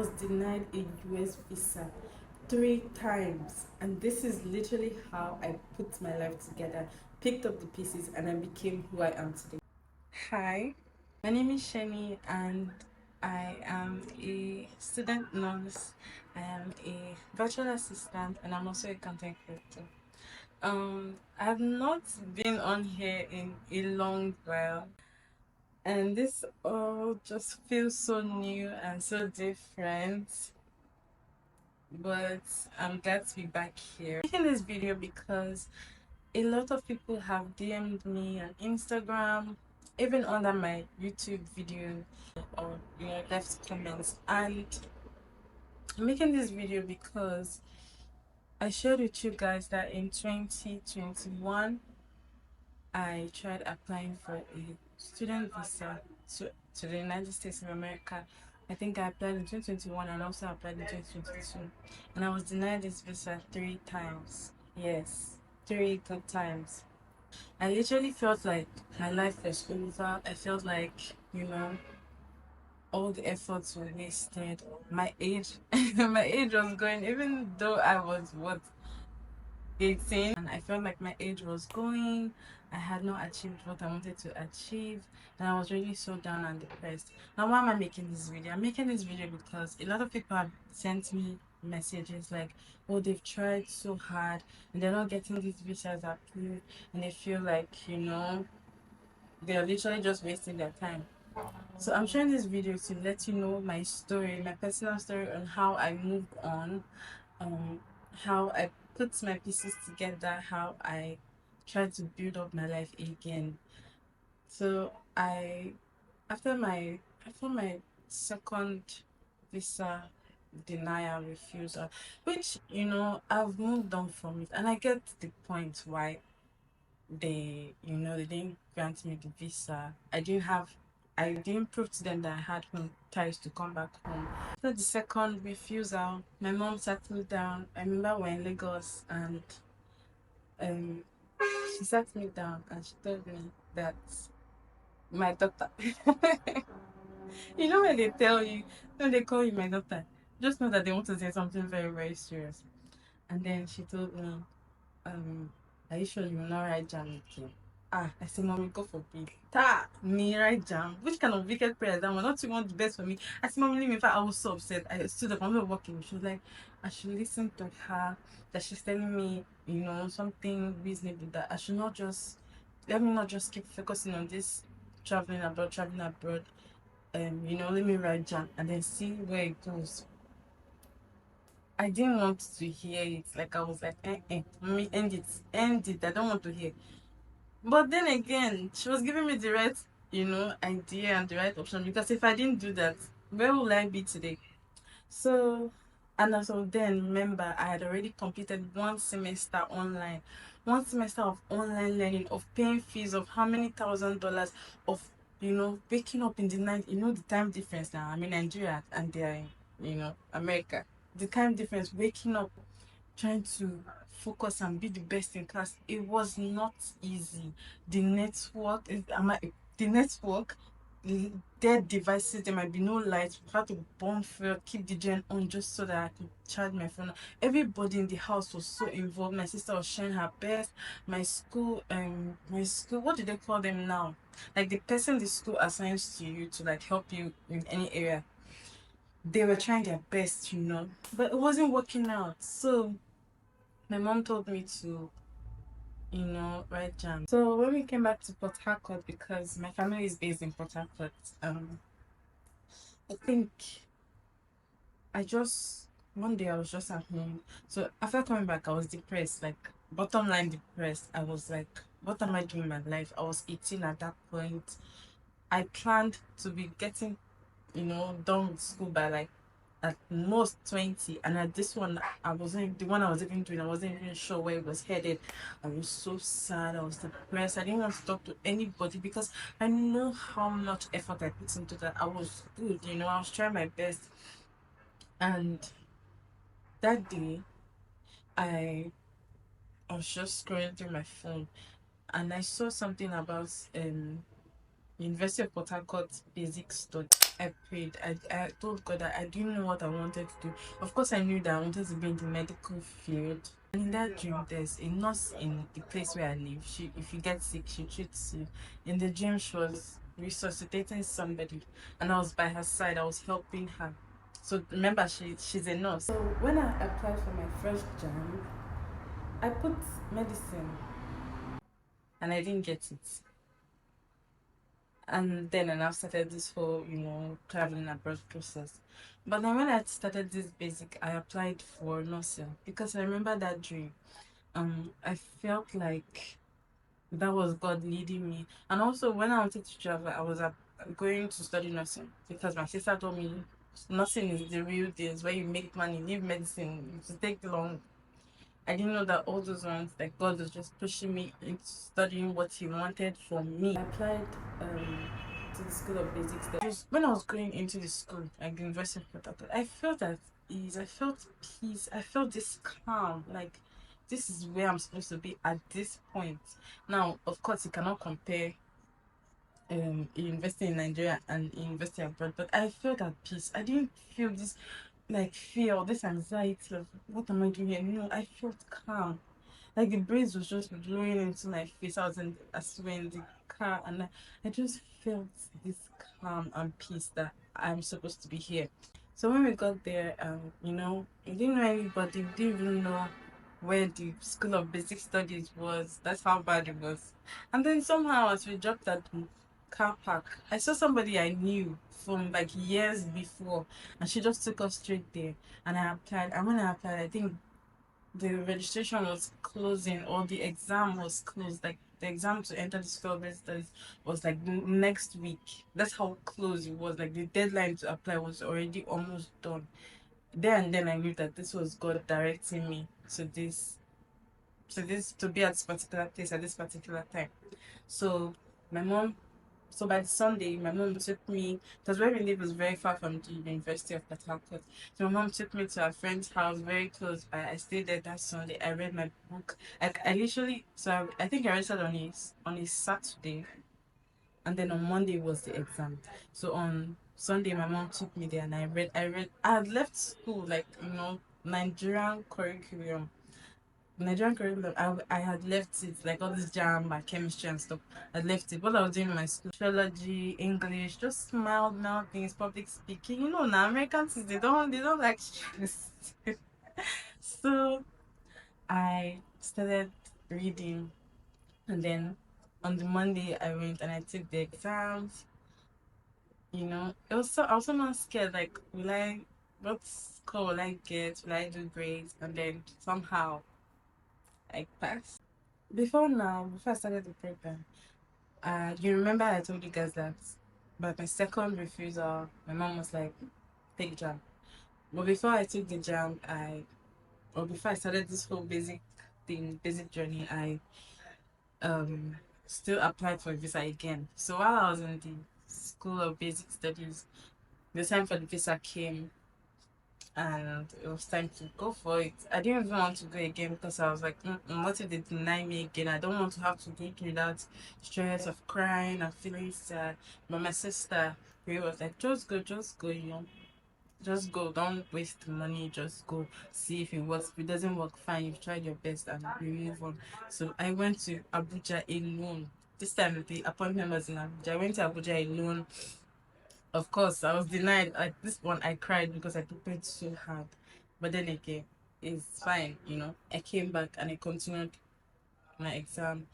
was denied a US visa 3 times, and this is literally how I put my life together, picked up the pieces, and I became who I am today. Hi, my name is Sheni, and I am a student nurse. I am a virtual assistant, and I'm also a content creator. I've not been on here in a long while, and this all just feels so new and so different, but I'm glad to be back here making this video because a lot of people have DM'd me on Instagram, even under my YouTube video, or left comments. And I'm making this video because I shared with you guys that in 2021 I tried applying for a student visa to the United States of America. I think I applied in 2021 and also applied in 2022. And I was denied this visa 3 times. Yes, 3 good times. I literally felt like my life was over. I felt like, all the efforts were wasted. My age, my age was going, even though I was, what, 18, and I felt like my age was going. I had not achieved what I wanted to achieve, and I was really so down and depressed. Now, why am I making this video? I'm making this video because a lot of people have sent me messages like, oh, they've tried so hard and they're not getting these visas approved, and they feel like, they're literally just wasting their time. So I'm sharing this video to let you know my story, my personal story on how I moved on, um, how I put my pieces together, how I tried to build up my life again. So after my second visa denial refusal, which I've moved on from it, and I get the point why they didn't grant me the visa. I didn't prove to them that I had home ties to come back home. After the second refusal, my mom sat me down. I remember we're in Lagos, and um she sat me down and she told me that my daughter when they tell you, when they call you my daughter, just know that they want to say something very, very serious. And then she told me, are you sure you will not write jam again? I said, Mommy, God forbid. Me write jam. Which kind of wicked prayer is that one? Not you want the best for me. I said, Mommy, leave me. In fact, I was so upset. I stood up, I'm not walking. She was like, I should listen to her, that she's telling me, something reasonable, that I should not just, let me not just keep focusing on this traveling abroad. Let me write jam and then see where it goes. I didn't want to hear it. Like, I was like, mommy, end it. I don't want to hear. But then again, she was giving me the right, idea and the right option, because if I didn't do that, where will I be today? So, and also then remember, I had already completed one semester of online learning, of paying fees of how many $1,000, of waking up in the night. The time difference now. I'm in Nigeria and they're in America. The time difference, waking up, trying to focus and be the best in class. It was not easy. The network is the network, dead devices, there might be no light. We had to burn fuel, keep the gen on just so that I could charge my phone. Everybody in the house was so involved. My sister was sharing her best. My school, what do they call them now? Like the person the school assigns to you to like help you in any area. They were trying their best, but it wasn't working out. So my mom told me to, write jam. So when we came back to Port Harcourt, because my family is based in Port Harcourt, I think I just one day I was just at home. So after coming back, I was depressed, like bottom line depressed. I was like, what am I doing in my life? I was 18 at that point. I planned to be getting, done with school by like at most 20, and at this one I wasn't the one I was even doing. I wasn't even sure where it was headed. I was so sad, I was depressed. I didn't want to talk to anybody because I know how much effort I put into that. I was good, I was trying my best. And that day i I was just scrolling through my phone, and I saw something about University of Port Harcourt basic study. I prayed. I told God that I didn't know what I wanted to do. Of course, I knew that I wanted to be in the medical field. And in that dream, there's a nurse in the place where I live. She, if you get sick, she treats you. In the dream, she was resuscitating somebody, and I was by her side. I was helping her. So remember, she's a nurse. So when I applied for my first job, I put medicine, and I didn't get it. And then I now started this whole, traveling abroad process. But then when I started this basic, I applied for nursing because I remember that dream. I felt like that was God leading me. And also when I wanted to travel, I was going to study nursing because my sister told me nursing is the real deal. It's where you make money, leave medicine. It take long. I didn't know that all those ones, like God was just pushing me into studying what He wanted from me. I applied to the School of Basic Studies. When I was going into the school, like the University of Port Harcourt, I felt at ease, I felt peace, I felt this calm, like this is where I'm supposed to be at this point. Now, of course, you cannot compare university in Nigeria and university abroad, but I felt at peace. I didn't feel this like fear or this anxiety of what am I doing here. No, I felt calm. Like the breeze was just blowing into my face. I was in the car, and I just felt this calm and peace that I'm supposed to be here. So when we got there, we didn't know anybody. We didn't even know where the School of Basic Studies was. That's how bad it was. And then somehow, as we dropped at the car park, I saw somebody I knew from like years before, and she just took us straight there. And I applied. And when I applied, I think the registration was closing or the exam was closed. Like the exam to enter the School of Basic Studies was like next week. That's how close it was. Like the deadline to apply was already almost done. There and then I knew that this was God directing me to be at this particular place at this particular time. So my mom so by Sunday, my mom took me, because where we live was very far from the University of Port Harcourt. So my mom took me to a friend's house very close by. I stayed there that Sunday. I read my book. I literally, I think I registered on a Saturday, and then on Monday was the exam. So on Sunday, my mom took me there, and I had left school, like, Nigerian curriculum. Nigerian curriculum, I had left it, like all this jam, my chemistry and stuff. I left it. What I was doing in my school, sociology, English, just mild things, public speaking. Now Americans, they don't like stress. So I started reading, and then on the Monday I went and I took the exams. I was so not scared. Like, what score will I get? Will I do great? And then somehow I passed. Before I started the program, you remember I told you guys that, but my second refusal, my mom was like, take jam. But before I took the jam, or before I started this whole basic journey, I um still applied for a visa again. So while I was in the School of Basic Studies, the time for the visa came, and it was time to go for it. I didn't even want to go again because I was like, what if they deny me again? I don't want to have to go through that stress of crying and feeling sad. But my sister, we was like, just go, just go. Don't waste the money. Just go. See if it works. If it doesn't work, fine. You've tried your best and we move on. So I went to Abuja alone. This time the appointment was in Abuja. I went to Abuja alone. Of course, I was denied. Like this one, I cried because I prepared so hard. But then again, it's fine. I came back and I continued my exam,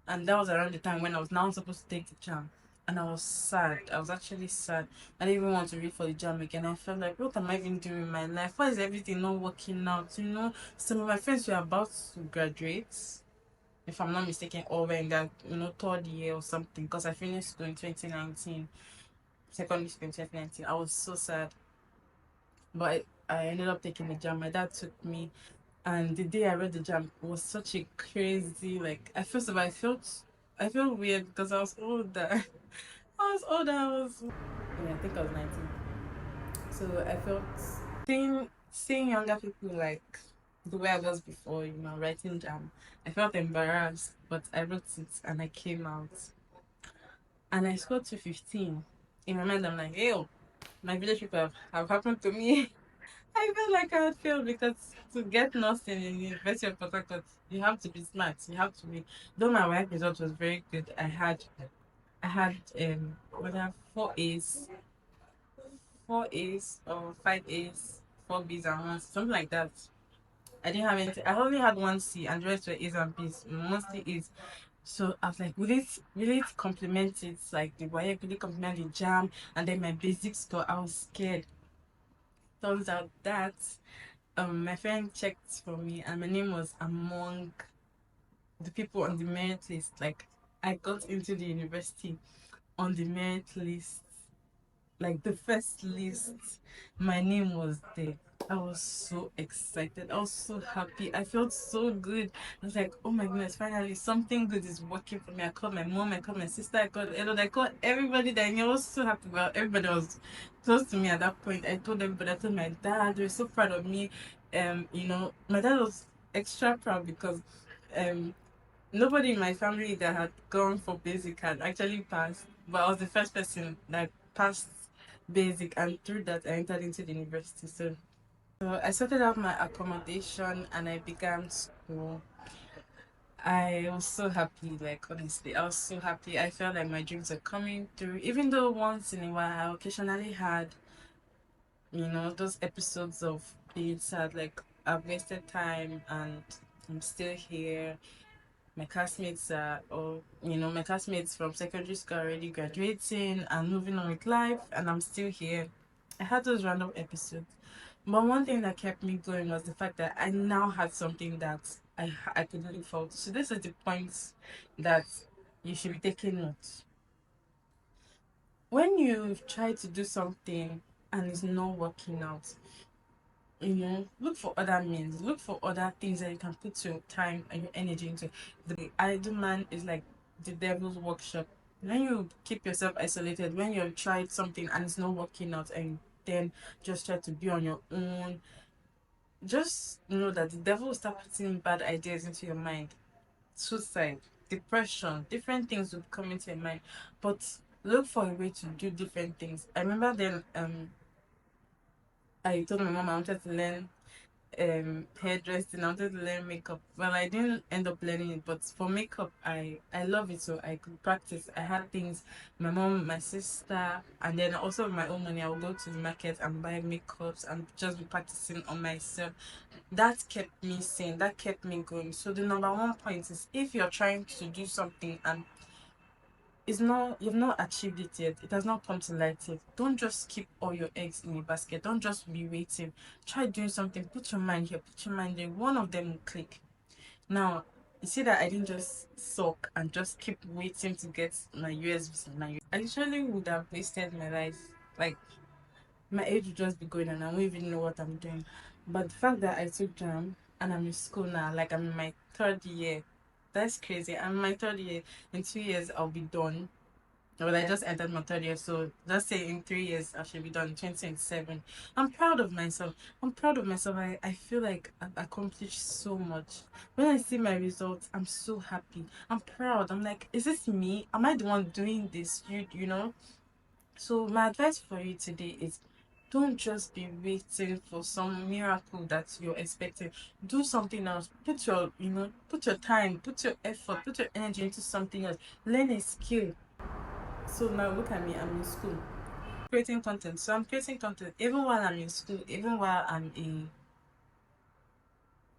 and that was around the time when I was now supposed to take the jam. And I was sad. I was actually sad. I didn't even want to read for the jam again. I felt like, what am I even doing in my life? Why is everything not working out? Some of my friends were about to graduate, if I'm not mistaken, or were in that third year or something. Because I finished school in 2019, secondary school in 2019. I was so sad, but I ended up taking the jam. My dad took me, and the day I read the jam was such a crazy, like, I first of all I felt weird because I was older. I was older. I think I was 19. So I felt seeing younger people like the way I was before, writing jam. I felt embarrassed, but I wrote it and I came out and I scored 215. In my mind, I'm like, ew. my village people have happened to me. I felt like I would fail because to get nursing in the University of Port Harcourt, you have to be smart. You have to be. Though my work result was very good, I had whether four A's or five A's, four B's and one C, something like that. I didn't have anything. I only had one C and the rest were A's and B's, mostly A's. So I was like, will it complement it? Like the wire, will it complement the jam? And then my basic score, I was scared. Turns out that my friend checked for me and my name was among the people on the merit list. Like I got into the university on the merit list, like the first list. My name was there. I was so excited. I was so happy. I felt so good. I was like, oh my goodness, finally something good is working for me. I called my mom, I called my sister, I called Elo, I called everybody that I knew. I was so happy. Well, everybody was close to me at that point. I told everybody, I told my dad, they were so proud of me. My dad was extra proud because um nobody in my family that had gone for basic had actually passed, but I was the first person that passed basic, and through that, I entered into the university. So I sorted out my accommodation and I began school. I was so happy, like honestly, I was so happy. I felt like my dreams are coming through, even though once in a while I occasionally had, those episodes of being sad, like I've wasted time and I'm still here. My classmates from secondary school are already graduating and moving on with life, and I'm still here. I had those random episodes, but one thing that kept me going was the fact that I now had something that I could look forward to. So this is the point that you should be taking notes. When you try to do something and it's not working out, look for other means, look for other things that you can put your time and your energy into. The idle man is like the devil's workshop. When you keep yourself isolated, when you've tried something and it's not working out, and then just try to be on your own, just know that the devil will start putting bad ideas into your mind. Suicide, depression, different things will come into your mind. But look for a way to do different things. I remember then I told my mom I wanted to learn hairdressing. I wanted to learn makeup. Well, I didn't end up learning it, but for makeup, I love it, so I could practice. I had things, my mom, my sister, and then also with my own money, I would go to the market and buy makeups and just be practicing on myself. That kept me sane. That kept me going. So the number one point is, if you're trying to do something and it's not, you've not achieved it yet, it has not come to light yet, don't just keep all your eggs in a basket. Don't just be waiting. Try doing something. Put your mind here, put your mind there. One of them will click. Now, you see that I didn't just suck and just keep waiting to get my US visa. I literally would have wasted my life. Like, my age would just be going and I won't even know what I'm doing. But the fact that I took jam and I'm in school now, like I'm in my third year, that's crazy. I'm in my third year. In 2 years, I'll be done. Well, I just entered my third year, so let's say in 3 years I should be done, 2027. I'm proud of myself. I'm proud of myself. I feel like I've accomplished so much. When I see my results, I'm so happy. I'm proud. I'm like, is this me? Am I the one doing this? You know? So my advice for you today is, don't just be waiting for some miracle that you're expecting. Do something else. Put your time, put your effort, put your energy into something else. Learn a skill. So now look at me, I'm in school creating content. So I'm creating content even while I'm in school, even while I'm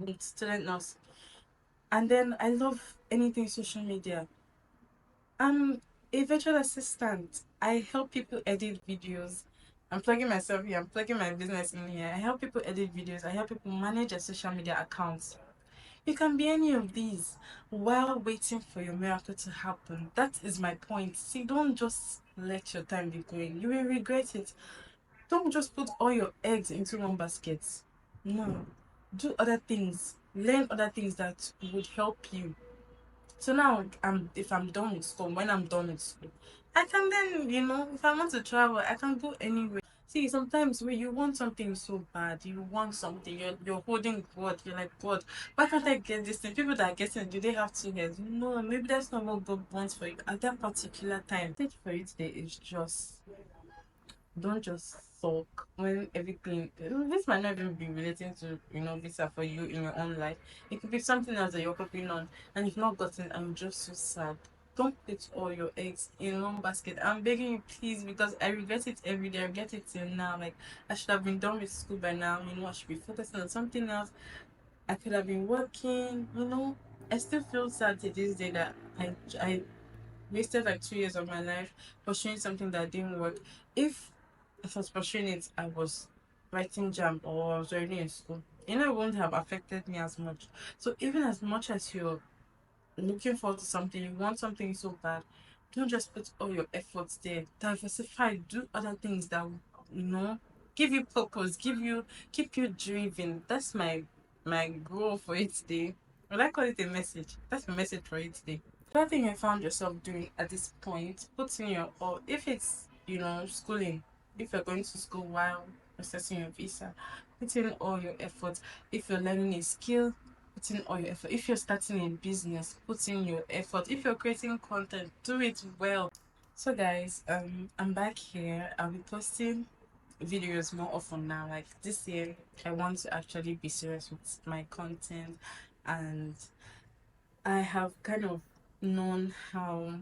a student nurse. And then I love anything social media. I'm a virtual assistant. I help people edit videos. I'm plugging myself here, I'm plugging my business in here. I help people edit videos, I help people manage their social media accounts. You can be any of these while waiting for your miracle to happen. That is my point. See, don't just let your time be going. You will regret it. Don't just put all your eggs into one basket. No. Do other things. Learn other things that would help you. So now, if I'm done with school, when I'm done with school, I can then, if I want to travel, I can go anywhere. See, sometimes when you want something so bad, you want something, you're holding God, you're like, God, why can't I get this thing? People that are getting it, do they have 2 heads? No, maybe that's not what God wants for you at that particular time. The message for you today is just Don't just sulk when everything. This might not even be relating to visa for you in your own life. It could be something else that you're hoping on, and you've not gotten. I'm just so sad. Don't put all your eggs in one basket. I'm begging you, please, because I regret it every day. I regret it till now. Like, I should have been done with school by now. I should be focusing on something else. I could have been working. I still feel sad to this day that I wasted like 2 years of my life pursuing something that didn't work. If I was pursuing it, I was writing jam or I was already in school. It wouldn't have affected me as much. So even as much as you're looking forward to something, you want something so bad, don't just put all your efforts there. Diversify, do other things that you know give you purpose, keep you driven. That's my goal for it today. Would I call it a message? That's my message for it today. Another thing you found yourself doing at this point, put in your or if it's schooling, if you're going to school while processing your visa, put in all your efforts. If you're learning a skill, put in all your effort. If you're starting a business, put in your effort. If you're creating content, do it well. So guys, I'm back here. I'll be posting videos more often now. Like this year, I want to actually be serious with my content, and I have kind of known how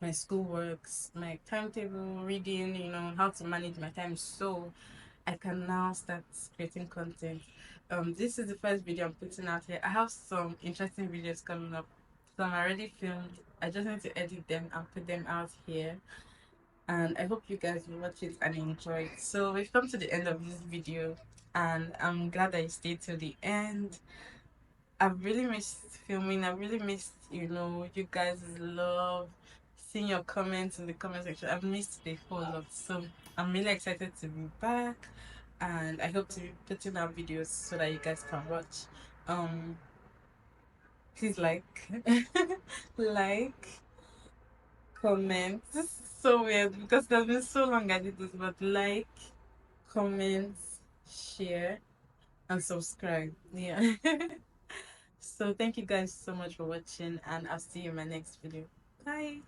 my school works, my timetable, reading, how to manage my time. So I can now start creating content. This is the first video I'm putting out here. I have some interesting videos coming up. Some are already filmed. I just need to edit them and put them out here. And I hope you guys will watch it and enjoy it. So we've come to the end of this video, and I'm glad that you stayed till the end. I've really missed filming. I really missed, you guys' love, seeing your comments in the comment section. I've missed the whole lot. So I'm really excited to be back, and I hope to be putting out videos so that you guys can watch. Um, please like, comment. This is so weird because it's been so long I did this, but like, comment, share, and subscribe. Yeah. So thank you guys so much for watching, and I'll see you in my next video. Bye.